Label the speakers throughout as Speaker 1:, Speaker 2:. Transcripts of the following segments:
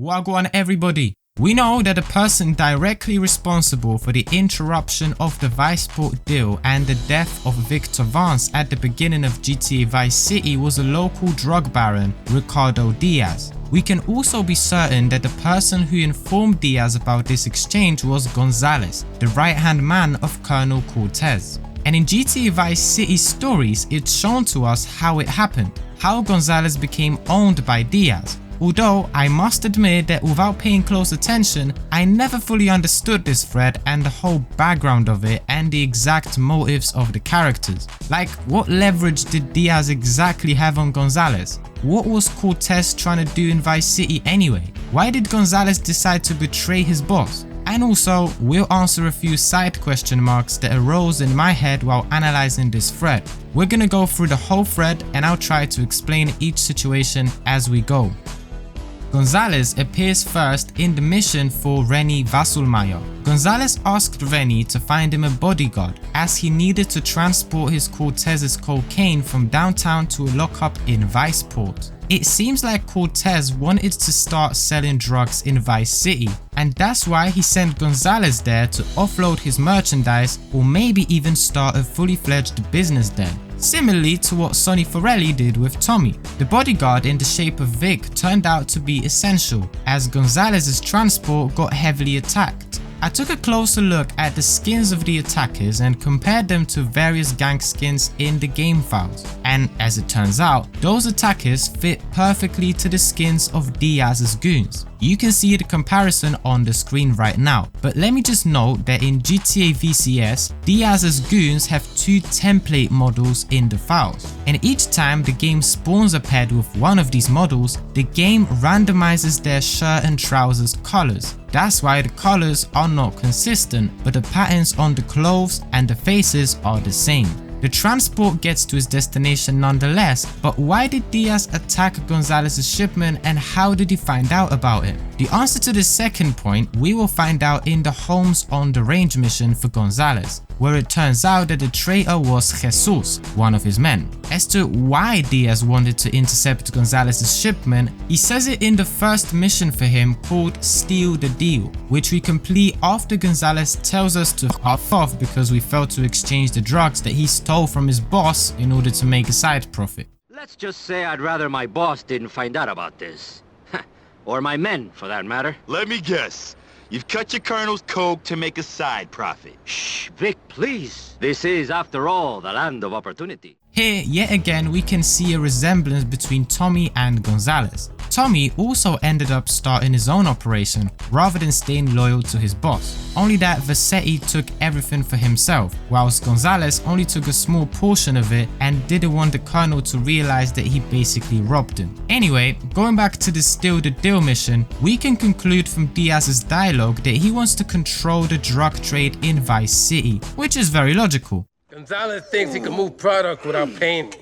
Speaker 1: Wagwan everybody. We know that the person directly responsible for the interruption of the Viceport deal and the death of Victor Vance at the beginning of GTA Vice City was a local drug baron, Ricardo Diaz. We can also be certain that the person who informed Diaz about this exchange was Gonzalez, the right-hand man of Colonel Cortez. And in GTA Vice City stories, it's shown to us how it happened, how Gonzalez became owned by Diaz. Although I must admit that without paying close attention, I never fully understood this thread and the whole background of it and the exact motives of the characters. Like, what leverage did Diaz exactly have on Gonzalez? What was Cortez trying to do in Vice City anyway? Why did Gonzalez decide to betray his boss? And also, we'll answer a few side question marks that arose in my head while analyzing this thread. We're gonna go through the whole thread and I'll try to explain each situation as we go. Gonzalez appears first in the mission for Rennie Vasselmeyer. Gonzalez asked Rennie to find him a bodyguard as he needed to transport his Cortez's cocaine from downtown to a lockup in Viceport. It seems like Cortez wanted to start selling drugs in Vice City, and that's why he sent Gonzalez there to offload his merchandise or maybe even start a fully fledged business there. Similarly to what Sonny Forelli did with Tommy. The bodyguard in the shape of Vic turned out to be essential as Gonzalez's transport got heavily attacked. I took a closer look at the skins of the attackers and compared them to various gang skins in the game files, and as it turns out, those attackers fit perfectly to the skins of Diaz's goons. You can see the comparison on the screen right now, but let me just note that in GTA VCS, Diaz's goons have two template models in the files, and each time the game spawns a paired with one of these models, the game randomizes their shirt and trousers colors. That's why the colors are not consistent, but the patterns on the clothes and the faces are the same. The transport gets to its destination nonetheless, but why did Diaz attack Gonzalez's shipment and how did he find out about it? The answer to the second point we will find out in the Homes on the Range mission for Gonzalez, where it turns out that the traitor was Jesus, one of his men. As to why Diaz wanted to intercept Gonzalez's shipment, he says it in the first mission for him called Steal the Deal, which we complete after Gonzalez tells us to f off because we failed to exchange the drugs that he stole from his boss in order to make a side profit.
Speaker 2: Let's just say I'd rather my boss didn't find out about this. Or my men, for that matter.
Speaker 3: Let me guess. You've cut your colonel's coke to make a side profit.
Speaker 2: Shh, Vic, please. This is, after all, the land of opportunity.
Speaker 1: Here, yet again, we can see a resemblance between Tommy and Gonzalez. Tommy also ended up starting his own operation rather than staying loyal to his boss. Only that Vassetti took everything for himself, whilst Gonzalez only took a small portion of it and didn't want the colonel to realize that he basically robbed him. Anyway, going back to the Steal the Deal mission, we can conclude from Diaz's dialogue that he wants to control the drug trade in Vice City, which is very logical.
Speaker 4: Gonzalez thinks he can move product without paying me.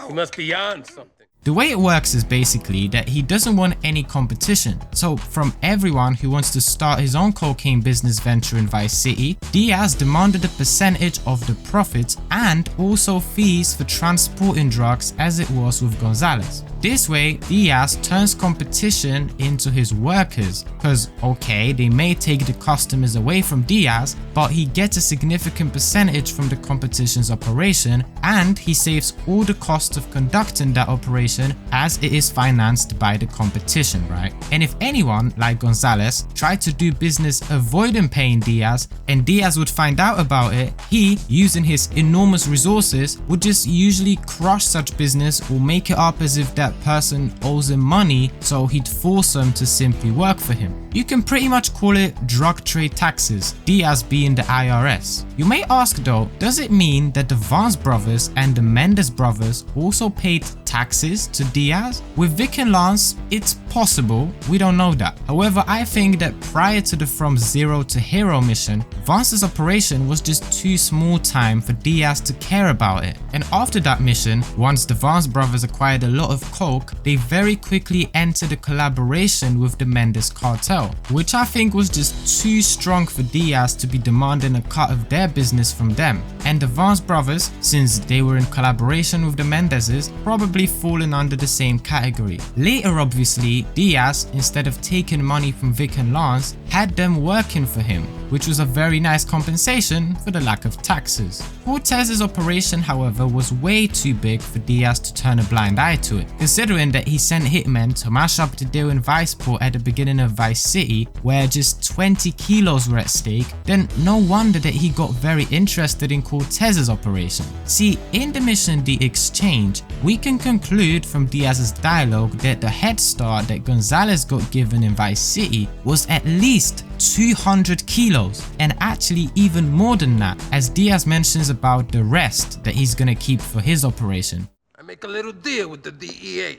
Speaker 4: He must be on something.
Speaker 1: The way it works is basically that he doesn't want any competition. So from everyone who wants to start his own cocaine business venture in Vice City, Diaz demanded a percentage of the profits and also fees for transporting drugs as it was with Gonzalez. This way, Diaz turns competition into his workers, because okay, they may take the customers away from Diaz, but he gets a significant percentage from the competition's operation and he saves all the costs of conducting that operation as it is financed by the competition, right? And if anyone, like Gonzalez, tried to do business avoiding paying Diaz and Diaz would find out about it, he, using his enormous resources, would just usually crush such business or make it up as if that person owes him money, so he'd force them to simply work for him. You can pretty much call it drug trade taxes, Diaz being the IRS. You may ask though, does it mean that the Vance brothers and the Mendes brothers also paid taxes to Diaz? With Vic and Lance, it's possible, we don't know that. However, I think that prior to the From Zero to Hero mission, Vance's operation was just too small time for Diaz to care about it. And after that mission, once the Vance brothers acquired a lot of coke, they very quickly entered a collaboration with the Mendes cartel, which I think was just too strong for Diaz to be demanding a cut of their business from them. And the Vance brothers, since they were in collaboration with the Mendeses, probably fallen under the same category. Later obviously, Diaz, instead of taking money from Vic and Lance, had them working for him, which was a very nice compensation for the lack of taxes. Cortez's operation, however, was way too big for Diaz to turn a blind eye to it, considering that he sent hitmen to mash up the deal in Viceport at the beginning of Vice City, where just 20 kilos were at stake. Then no wonder that he got very interested in Cortez's operation. See, in the mission The Exchange, we can conclude from Diaz's dialogue that the head start that Gonzalez got given in Vice City was at least 200 kilos, and actually even more than that, as Diaz mentions about the rest that he's gonna keep for his operation.
Speaker 4: I make a little deal with the DEA.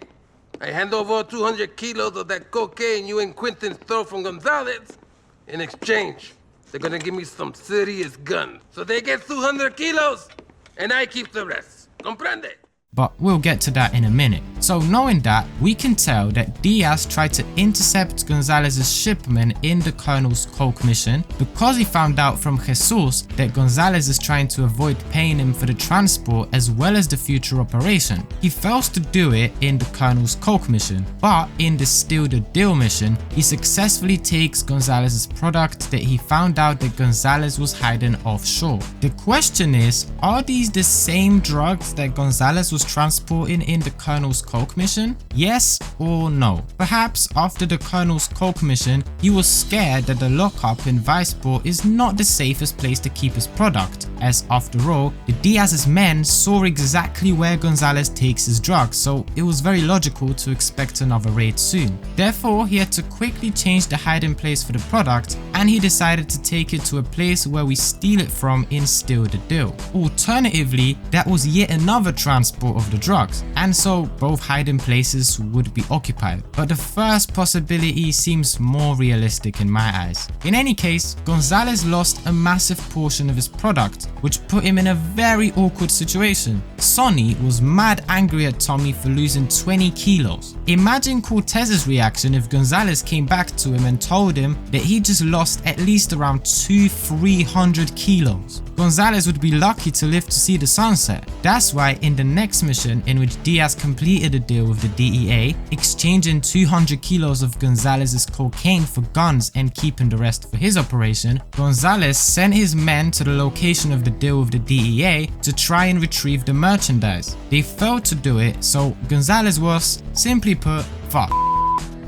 Speaker 4: I hand over all 200 kilos of that cocaine you and Quentin stole from Gonzalez. In exchange, they're gonna give me some serious guns. So they get 200 kilos, and I keep the rest. Comprende?
Speaker 1: But we'll get to that in a minute. So knowing that, we can tell that Diaz tried to intercept Gonzalez's shipment in the Colonel's coke mission because he found out from Jesus that Gonzalez is trying to avoid paying him for the transport as well as the future operation. He fails to do it in the Colonel's coke mission, but in the Steal the Deal mission, he successfully takes Gonzalez's product that he found out that Gonzalez was hiding offshore. The question is, are these the same drugs that Gonzalez was transporting in the Colonel's coke mission? Yes or no? Perhaps after the Colonel's coke mission, he was scared that the lockup in Viceport is not the safest place to keep his product, as after all, the Diaz's men saw exactly where Gonzalez takes his drugs, so it was very logical to expect another raid soon. Therefore, he had to quickly change the hiding place for the product, and he decided to take it to a place where we steal it from in Steal the Deal. Alternatively, that was yet another transport of the drugs, and so both hiding places would be occupied. But the first possibility seems more realistic in my eyes. In any case, Gonzalez lost a massive portion of his product, which put him in a very awkward situation. Sonny was mad angry at Tommy for losing 20 kilos. Imagine Cortez's reaction if Gonzalez came back to him and told him that he just lost at least around 200-300 kilos. Gonzalez would be lucky to live to see the sunset. That's why in the next mission, in which Diaz completed a deal with the DEA, exchanging 200 kilos of Gonzalez's cocaine for guns and keeping the rest for his operation, Gonzalez sent his men to the location of the deal with the DEA to try and retrieve the merchandise. They failed to do it, so Gonzalez was, simply put, fucked.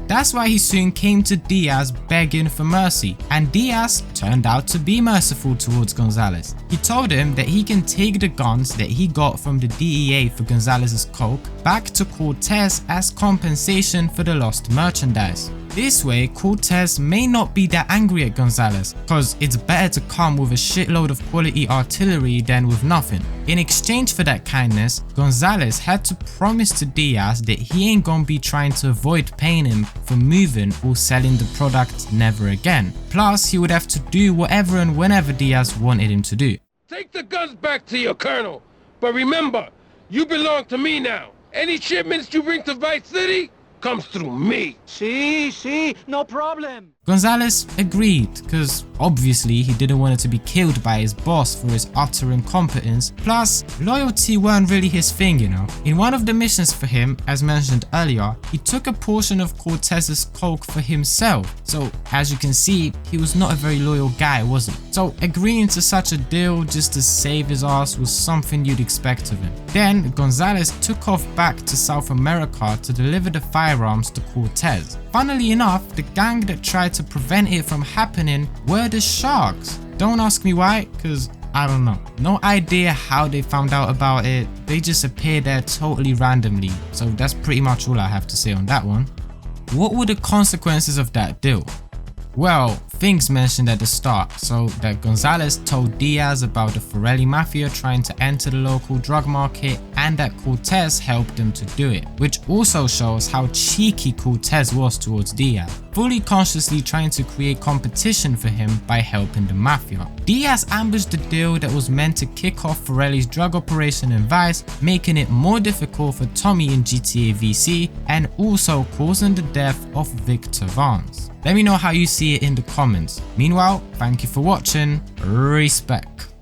Speaker 1: That's why he soon came to Diaz begging for mercy, and Diaz turned out to be merciful towards Gonzalez. He told him that he can take the guns that he got from the DEA for Gonzalez's coke back to Cortez as compensation for the lost merchandise. This way, Cortez may not be that angry at Gonzalez, cause it's better to come with a shitload of quality artillery than with nothing. In exchange for that kindness, Gonzalez had to promise to Diaz that he ain't gonna be trying to avoid paying him for moving or selling the product never again. Plus, he would have to do whatever and whenever Diaz wanted him to do.
Speaker 4: Take the guns back to your colonel, but remember, you belong to me now. Any shipments you bring to Vice City comes through me.
Speaker 2: Sí, no problem.
Speaker 1: Gonzalez agreed, cause obviously he didn't want it to be killed by his boss for his utter incompetence, plus loyalty weren't really his thing, you know. In one of the missions for him, as mentioned earlier, he took a portion of Cortez's coke for himself, so as you can see, he was not a very loyal guy, was he? So agreeing to such a deal just to save his ass was something you'd expect of him. Then Gonzalez took off back to South America to deliver the firearms to Cortez. Funnily enough, the gang that tried to prevent it from happening were the Sharks. Don't ask me why, cause I don't know. No idea how they found out about it, they just appeared there totally randomly, so that's pretty much all I have to say on that one. What were the consequences of that deal? Well, things mentioned at the start, so that Gonzalez told Diaz about the Forelli Mafia trying to enter the local drug market and that Cortez helped them to do it, which also shows how cheeky Cortez was towards Diaz. fully consciously trying to create competition for him by helping the mafia. Diaz ambushed the deal that was meant to kick off Forelli's drug operation in Vice, making it more difficult for Tommy in GTA VC and also causing the death of Victor Vance. Let me know how you see it in the comments. Meanwhile, thank you for watching. Respect.